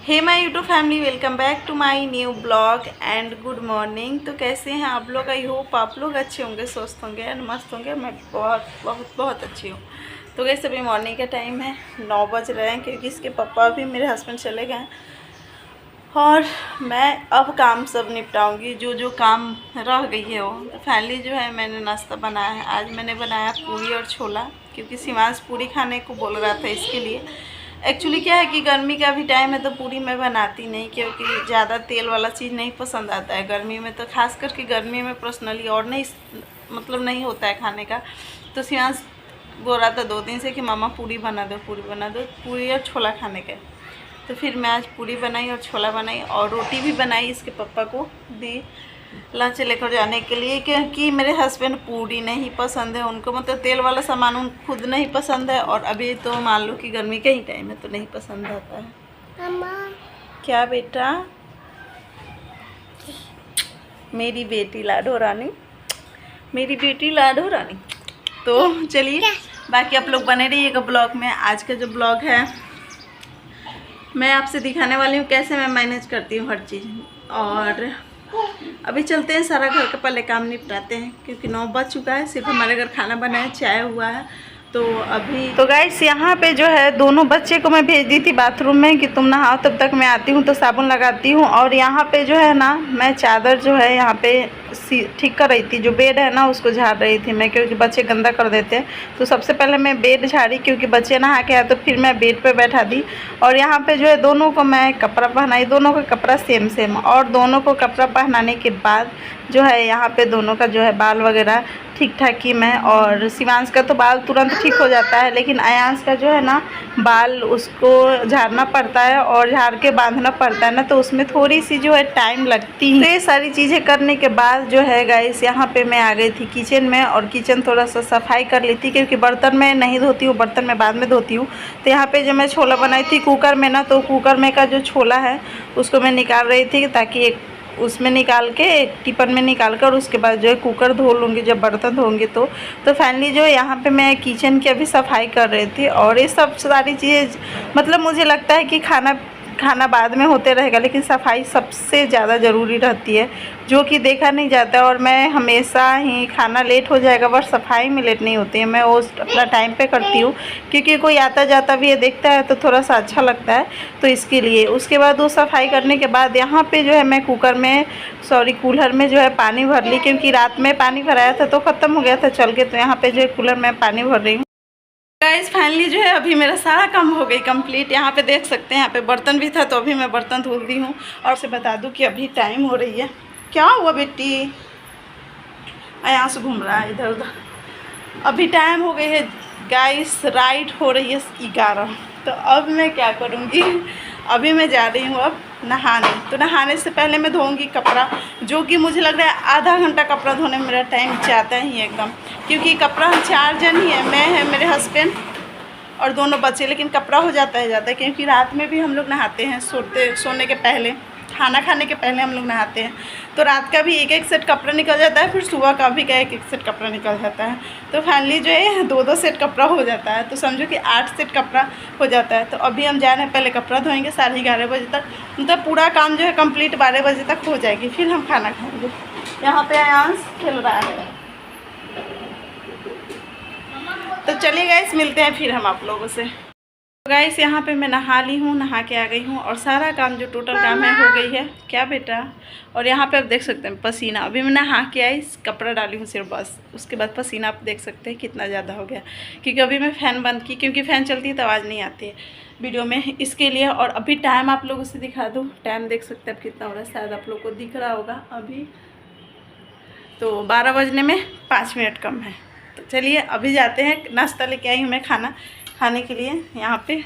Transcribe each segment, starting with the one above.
Hey my YouTube family, welcome back to my new blog and good morning. तो कैसे हैं आप लोग? आई होप आप लोग अच्छे होंगे, स्वस्थ होंगे एंड मस्त होंगे। मैं बहुत बहुत बहुत अच्छी हूँ। तो कैसे अभी मॉर्निंग का टाइम है, 9 बज रहे हैं, क्योंकि इसके पापा भी मेरे हस्बैंड चले गए और मैं अब काम सब निपटाऊंगी, जो जो काम रह गई है वो। तो फाइनली जो है मैंने नाश्ता बनाया है। आज मैंने बनाया पूरी और छोला, क्योंकि शिवांश पूरी खाने को बोल रहा था। इसके लिए एक्चुअली क्या है कि गर्मी का भी टाइम है, तो पूरी मैं बनाती नहीं, क्योंकि ज़्यादा तेल वाला चीज़ नहीं पसंद आता है गर्मी में। तो खास करके गर्मी में पर्सनली और नहीं मतलब नहीं होता है खाने का। तो शिवांश बोल रहा था 2 दिन से कि मामा पूरी बना दो, पूरी बना दो, पूरी और छोला खाने का। तो फिर मैं आज पूरी बनाई और छोला बनाई और रोटी भी बनाई, इसके पापा को दी लंच लेकर जाने के लिए, क्योंकि मेरे हस्बैंड पूरी नहीं पसंद है उनको, मतलब तेल वाला सामान उन खुद नहीं पसंद है। और अभी तो मान लो कि गर्मी का ही टाइम है, तो नहीं पसंद आता है। मम्मा क्या बेटा? मेरी बेटी लाडो रानी, मेरी बेटी लाडो रानी। तो चलिए, बाकी आप लोग बने रहिएगा ब्लॉग में। आज का जो ब्लॉग है मैं आपसे दिखाने वाली हूँ कैसे मैं मैनेज करती हूँ हर चीज़। और अभी चलते हैं, सारा घर का पहले काम निपटाते हैं, क्योंकि 9 बज चुका है। सिर्फ हमारे घर खाना बना है, चाय हुआ है। तो अभी तो गाइस यहाँ पे जो है दोनों बच्चे को मैं भेज दी थी बाथरूम में कि तुम नहाओ, तब तक मैं आती हूँ तो साबुन लगाती हूँ। और यहाँ पे जो है ना, मैं चादर जो है यहाँ पे ठीक कर रही थी, जो बेड है ना उसको झाड़ रही थी मैं, क्योंकि बच्चे गंदा कर देते हैं। तो सबसे पहले मैं बेड झाड़ी, क्योंकि बच्चे नहा के आए, तो फिर मैं बेड पे बैठा दी। और यहाँ पे जो है दोनों को मैं कपड़ा पहनाई, दोनों का कपड़ा सेम सेम। और दोनों को कपड़ा पहनाने के बाद जो है यहाँ पे दोनों का जो है बाल वगैरह ठीक ठाक की मैं। और शिवांश का तो बाल तुरंत ठीक हो जाता है, लेकिन अयांश का जो है ना बाल उसको झाड़ना पड़ता है और झाड़ के बांधना पड़ता है ना, तो उसमें थोड़ी सी जो है टाइम लगती है। तो ये सारी चीज़ें करने के बाद जो है गाइस यहाँ पे मैं आ गई थी किचन में, और किचन थोड़ा सा सफाई कर ली थी, क्योंकि बर्तन में नहीं धोती हूँ, बर्तन में बाद में धोती हूँ। तो यहाँ पे जो मैं छोला बनाई थी कुकर में ना, तो कुकर में का जो छोला है उसको मैं निकाल रही थी, ताकि एक उसमें निकाल के एक टिफिन में निकाल कर उसके बाद जो है कुकर धो लूँगी जब बर्तन धोंगी। तो फाइनली जो है यहाँ पे मैं किचन की अभी सफाई कर रही थी। और ये सब सारी चीज़ें मतलब मुझे लगता है कि खाना बाद में होते रहेगा, लेकिन सफाई सबसे ज़्यादा ज़रूरी रहती है, जो कि देखा नहीं जाता। और मैं हमेशा ही खाना लेट हो जाएगा बट सफाई में लेट नहीं होती है, मैं वो अपना टाइम पे करती हूँ, क्योंकि कोई आता जाता भी है देखता है तो थोड़ा सा अच्छा लगता है। तो इसके लिए उसके बाद वो सफाई करने के बाद यहाँ पे जो है मैं कूलर में जो है पानी भर ली, क्योंकि रात में पानी भराया था तो ख़त्म हो गया था चल के। तो यहाँ पे जो है कूलर में पानी भर रही हूँ। गाइस फाइनली जो है अभी मेरा सारा काम हो गई कंप्लीट। यहाँ पे देख सकते हैं, यहाँ पे बर्तन भी था तो अभी मैं बर्तन धुल दी हूँ। और से बता दूँ कि अभी टाइम हो रही है, क्या हुआ बेटी? यहाँ से घूम रहा है इधर उधर। अभी टाइम हो गई है गाइस, राइट हो रही है 11। तो अब मैं क्या करूँगी, अभी मैं जा रही हूँ अब नहाने। तो नहाने से पहले मैं धोऊंगी कपड़ा, जो कि मुझे लग रहा है आधा घंटा कपड़ा धोने में मेरा टाइम जाता ही एकदम, क्योंकि कपड़ा हम 4 जन ही हैं, मैं है, मेरे हस्बैंड और दोनों बच्चे। लेकिन कपड़ा हो जाता है, क्योंकि रात में भी हम लोग नहाते हैं, सोने के पहले, खाना खाने के पहले हम लोग नहाते हैं। तो रात का भी 1-1 सेट कपड़ा निकल जाता है, फिर सुबह का भी का 1-1 सेट कपड़ा निकल जाता है। तो फाइनली जो है 2-2 सेट कपड़ा हो जाता है, तो समझो कि 8 सेट कपड़ा हो जाता है। तो अभी हम जा रहे हैं, पहले कपड़ा धोएंगे 11:30 बजे तक, मतलब पूरा काम जो है कंप्लीट 12 बजे तक हो जाएगी, फिर हम खाना खाएंगे। यहाँ पे अयांश खेल रहा है। तो चलिए गाइस, मिलते हैं फिर हम आप लोगों से। गाइस यहाँ पे मैं नहा ली हूँ, नहा के आ गई हूँ, और सारा काम जो टोटल काम है हो गई है। क्या बेटा? और यहाँ पे आप देख सकते हैं पसीना, अभी मैं नहा के आई, कपड़ा डाली हूँ सिर्फ बस, उसके बाद पसीना आप देख सकते हैं कितना ज़्यादा हो गया, क्योंकि अभी मैं फ़ैन बंद की, क्योंकि फ़ैन चलती है तो आवाज़ नहीं आती है वीडियो में, इसके लिए। और अभी टाइम आप लोगों से दिखा दूँ, टाइम देख सकते हैं अब कितना हो रहा है, शायद आप लोग को दिख रहा होगा अभी। तो 12 बजने में 5 मिनट कम है। तो चलिए अभी जाते हैं, नाश्ता लेके आई हूँ मैं खाना खाने के लिए। यहाँ पे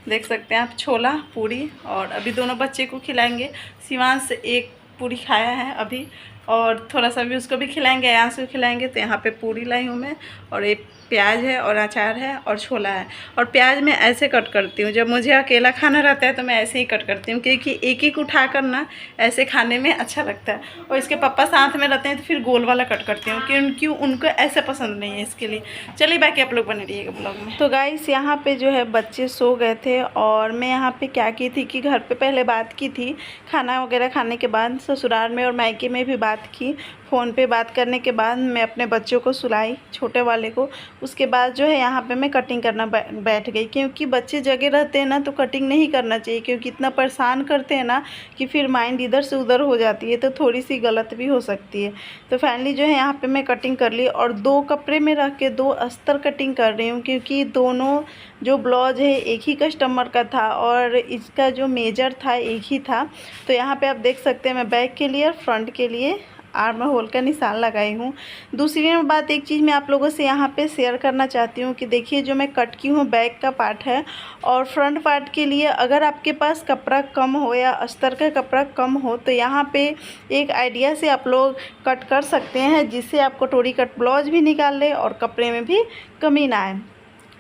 देख सकते हैं आप छोला पूरी, और अभी दोनों बच्चे को खिलाएंगे। शिवांश 1 पूरी खाया है अभी, और थोड़ा सा भी उसको भी खिलाएंगे, अयांश को खिलाएंगे। तो यहाँ पे पूरी लाई हूँ मैं, और एक प्याज है और अचार है और छोला है। और प्याज मैं ऐसे कट करती हूँ, जब मुझे अकेला खाना रहता है तो मैं ऐसे ही कट करती हूँ, क्योंकि एक एक उठा कर ना ऐसे खाने में अच्छा लगता है। और इसके पापा साथ में रहते हैं तो फिर गोल वाला कट करती हूँ, क्योंकि उनको ऐसे पसंद नहीं है, इसके लिए। चलिए बाकी आप लोग बने रहिएगा ब्लॉग में। तो गाइस यहाँ पे जो है बच्चे सो गए थे और मैं यहाँ पे क्या की थी कि घर पे पहले बात की थी, खाना वगैरह खाने के बाद ससुराल में और मायके में भी बात की। फ़ोन पे बात करने के बाद मैं अपने बच्चों को सुलाई, छोटे वाले को। उसके बाद जो है यहाँ पे मैं कटिंग करना बैठ गई, क्योंकि बच्चे जगे रहते हैं ना तो कटिंग नहीं करना चाहिए, क्योंकि इतना परेशान करते हैं ना कि फिर माइंड इधर से उधर हो जाती है, तो थोड़ी सी गलत भी हो सकती है। तो फाइनली जो है यहाँ पे मैं कटिंग कर ली और 2 कपड़े में रख के 2 अस्तर कटिंग कर रही हूँ, क्योंकि दोनों जो ब्लाउज है एक ही कस्टमर का था और इसका जो मेजर था एक ही था। तो यहाँ पे आप देख सकते हैं मैं बैक के लिए और फ्रंट के लिए आर्म होल का निशान लगाई हूँ। दूसरी बात, एक चीज़ मैं आप लोगों से यहाँ पे शेयर करना चाहती हूँ कि देखिए जो मैं कट की हूँ बैक का पार्ट है, और फ्रंट पार्ट के लिए अगर आपके पास कपड़ा कम हो या अस्तर का कपड़ा कम हो तो यहाँ पे एक आइडिया से आप लोग कट कर सकते हैं, जिससे आप कटोरी कट ब्लाउज भी निकाल ले और कपड़े में भी कमी ना आए।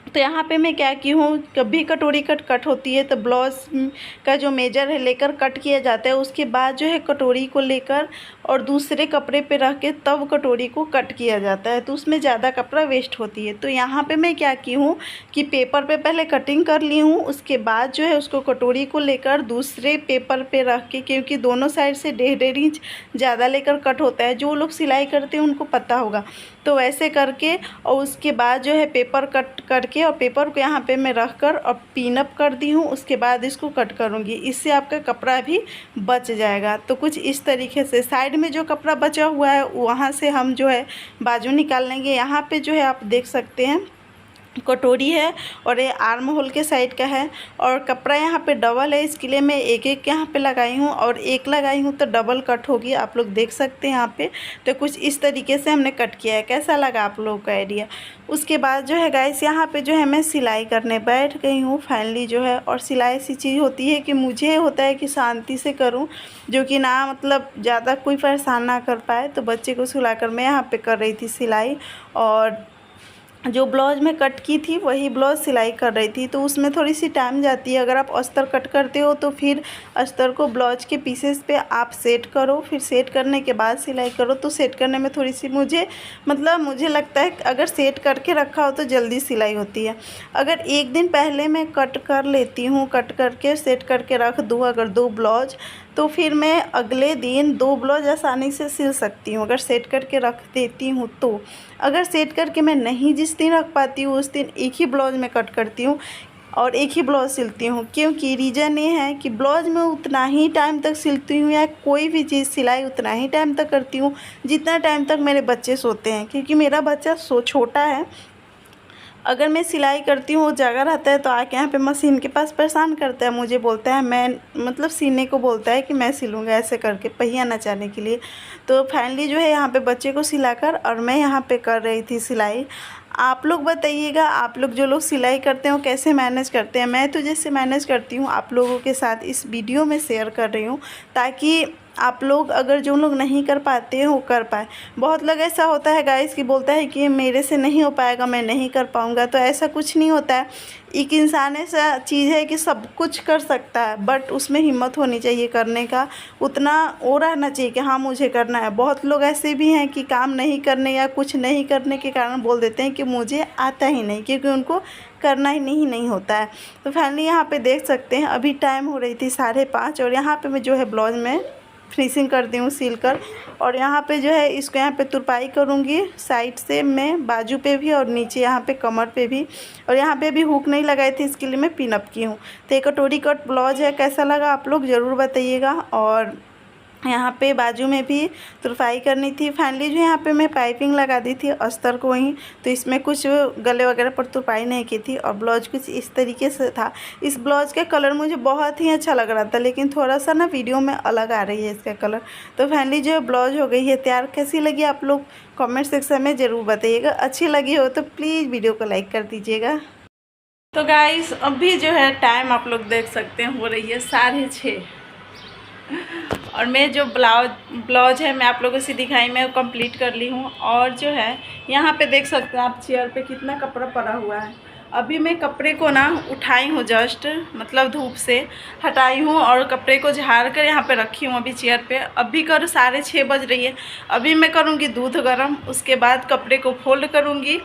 तो यहाँ पे मैं क्या की हूँ, कभी कटोरी कट होती है तो ब्लाउज का जो मेजर है लेकर कट किया जाता है, उसके बाद जो है कटोरी को लेकर और दूसरे कपड़े पे रख के तब कटोरी को कट किया जाता है, तो उसमें ज़्यादा कपड़ा वेस्ट होती है। तो यहाँ पे मैं क्या की हूँ कि पेपर पे पहले कटिंग कर ली हूँ, उसके बाद जो है उसको कटोरी को लेकर दूसरे पेपर पे रख के, क्योंकि दोनों साइड से 1.5 इंच ज़्यादा लेकर कट होता है, जो लोग सिलाई करते हैं उनको पता होगा। तो वैसे करके और उसके बाद जो है पेपर कट करके और पेपर को यहाँ पे मैं रख कर और पिन अप कर दी हूँ, उसके बाद इसको कट करूँगी, इससे आपका कपड़ा भी बच जाएगा। तो कुछ इस तरीके से साइड में जो कपड़ा बचा हुआ है वहाँ से हम जो है बाजू निकाल लेंगे। यहाँ पे जो है आप देख सकते हैं कटोरी है और ये आर्म होल के साइड का है, और कपड़ा यहाँ पे डबल है, इसके लिए मैं एक एक यहाँ पे लगाई हूँ और एक लगाई हूँ तो डबल कट होगी, आप लोग देख सकते हैं यहाँ पे। तो कुछ इस तरीके से हमने कट किया है। कैसा लगा आप लोगों का आइडिया? उसके बाद जो है गाइस यहाँ पे जो है मैं सिलाई करने बैठ गई हूँ फाइनली जो है। और सिलाई ऐसी चीज़ होती है कि मुझे होता है कि शांति से करूँ, जो कि ना मतलब ज़्यादा कोई परेशान ना कर पाए। तो बच्चे को सुलाकर मैं यहाँ पे कर रही थी सिलाई, और जो ब्लाउज में कट की थी वही ब्लाउज सिलाई कर रही थी, तो उसमें थोड़ी सी टाइम जाती है। अगर आप अस्तर कट करते हो तो फिर अस्तर को ब्लाउज के पीसेस पे आप सेट करो, फिर सेट करने के बाद सिलाई करो। तो सेट करने में थोड़ी सी मुझे लगता है अगर सेट करके रखा हो तो जल्दी सिलाई होती है। अगर एक दिन पहले मैं कट कर लेती हूँ, कट करके सेट करके रख दूँ अगर 2 ब्लाउज, तो फिर मैं अगले दिन 2 ब्लाउज आसानी से सिल सकती हूँ अगर सेट करके रख देती हूँ तो। अगर सेट करके मैं नहीं जिस दिन रख पाती हूँ उस दिन एक ही ब्लाउज में कट करती हूँ और एक ही ब्लाउज सिलती हूँ, क्योंकि रीज़न ये है कि ब्लाउज में उतना ही टाइम तक सिलती हूँ या कोई भी चीज़ सिलाई उतना ही टाइम तक करती हूँ जितना टाइम तक मेरे बच्चे सोते हैं, क्योंकि मेरा बच्चा छोटा है। अगर मैं सिलाई करती हूँ वो जगह रहता है तो आके यहाँ पे मशीन के पास परेशान करता है, मुझे बोलता है मैं मतलब सीने को बोलता है कि मैं सिलूँगा ऐसे करके पहिया नचाने के लिए। तो फाइनली जो है यहाँ पे बच्चे को सिलाकर और मैं यहाँ पे कर रही थी सिलाई। आप लोग बताइएगा, आप लोग जो लोग सिलाई करते हो कैसे मैनेज करते हैं? मैं तो जैसे मैनेज करती हूँ आप लोगों के साथ इस वीडियो में शेयर कर रही हूँ, ताकि आप लोग अगर जो लोग नहीं कर पाते हैं वो कर पाए। बहुत लोग ऐसा होता है गाइस कि बोलता है कि मेरे से नहीं हो पाएगा, मैं नहीं कर पाऊँगा, तो ऐसा कुछ नहीं होता है। एक इंसान ऐसा चीज़ है कि सब कुछ कर सकता है, बट उसमें हिम्मत होनी चाहिए करने का, उतना वो रहना चाहिए कि हाँ मुझे करना है। बहुत लोग ऐसे भी हैं कि काम नहीं करने या कुछ नहीं करने के कारण बोल देते हैं कि मुझे आता ही नहीं, क्योंकि उनको करना ही नहीं होता है। तो फाइनली यहाँ पे देख सकते हैं अभी टाइम हो रही थी 5:30 और यहाँ पे मैं जो है ब्लाउज में फिनिशिंग कर दी हूँ सिल कर, और यहाँ पे जो है इसको यहाँ पे तुरपाई करूँगी साइड से मैं, बाजू पे भी और नीचे यहाँ पे कमर पे भी। और यहाँ पे भी हुक नहीं लगाई थी, इसके लिए मैं पिन अप की हूँ। तो एक कटोरी कट ब्लाउज है, कैसा लगा आप लोग ज़रूर बताइएगा। और यहाँ पे बाजू में भी तुरपाई करनी थी। फाइनली जो यहाँ पे मैं पाइपिंग लगा दी थी अस्तर को वहीं, तो इसमें कुछ गले वगैरह पर तुरपाई नहीं की थी। और ब्लाउज कुछ इस तरीके से था। इस ब्लाउज का कलर मुझे बहुत ही अच्छा लग रहा था, लेकिन थोड़ा सा ना वीडियो में अलग आ रही है इसका कलर। तो फाइनली जो ब्लाउज हो गई है तैयार। कैसी लगी आप लोग कॉमेंट सेक्शन में ज़रूर बताइएगा। अच्छी लगी हो तो प्लीज़ वीडियो को लाइक कर दीजिएगा। तो गाइस अभी जो है टाइम आप लोग देख सकते हैं हो रही है 6:30। और मैं जो ब्लाउज है मैं आप लोगों से दिखाई मैं कंप्लीट कर ली हूँ। और जो है यहाँ पे देख सकते हैं आप चेयर पे कितना कपड़ा पड़ा हुआ है। अभी मैं कपड़े को ना उठाई हूँ, जस्ट मतलब धूप से हटाई हूँ और कपड़े को झाड़ कर यहाँ पे रखी हूँ अभी चेयर पे। अभी करो 6:30 बज रही है। अभी मैं करूँगी दूध गर्म, उसके बाद कपड़े को फोल्ड करूँगी।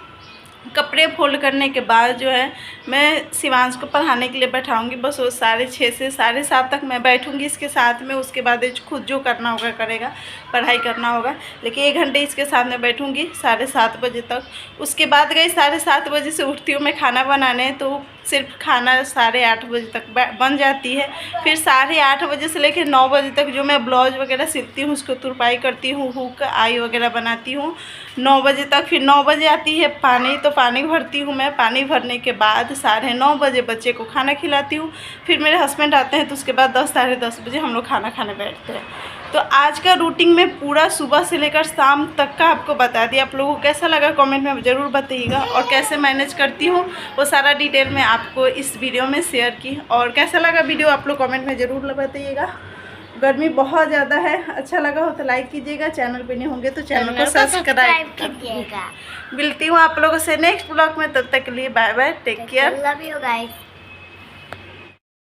कपड़े फोल्ड करने के बाद जो है मैं शिवांश को पढ़ाने के लिए बैठाऊंगी। बस वो 6:30 से 7:30 तक मैं बैठूंगी इसके साथ में। उसके बाद खुद जो करना होगा करेगा, पढ़ाई करना होगा, लेकिन 1 घंटे इसके साथ में बैठूंगी 7:30 बजे तक। उसके बाद गई 7:30 बजे से उठती हूँ मैं खाना बनाने, तो सिर्फ खाना 8:30 बजे तक बन जाती है। फिर 8:30 बजे से लेकर 9 बजे तक जो मैं ब्लाउज वगैरह सिलती हूँ, उसको तुरपाई करती हूँ, हुक आई वगैरह बनाती हूँ 9 बजे तक। फिर 9 बजे आती है पानी, तो पानी भरती हूँ मैं। पानी भरने के बाद 9:30 बजे बच्चे को खाना खिलाती हूँ। फिर मेरे हस्बैंड आते हैं, तो उसके बाद 10 साढ़े 10 बजे हम लोग खाना खाने बैठते हैं। तो आज का रूटीन में पूरा सुबह से लेकर शाम तक का आपको बता दिया। आप लोगों को कैसा लगा कमेंट में ज़रूर बताइएगा, और कैसे मैनेज करती हूँ वो सारा डिटेल में आपको इस वीडियो में शेयर की। और कैसा लगा वीडियो आप लोग कमेंट में ज़रूर बताइएगा। गर्मी बहुत ज़्यादा है, अच्छा लगा हो तो लाइक कीजिएगा, चैनल पे नहीं होंगे तो चैनल को सब्सक्राइब कीजिएगा। मिलती हूँ आप लोगों से नेक्स्ट ब्लॉग में, तब तक के लिए bye bye, take care, love you guys.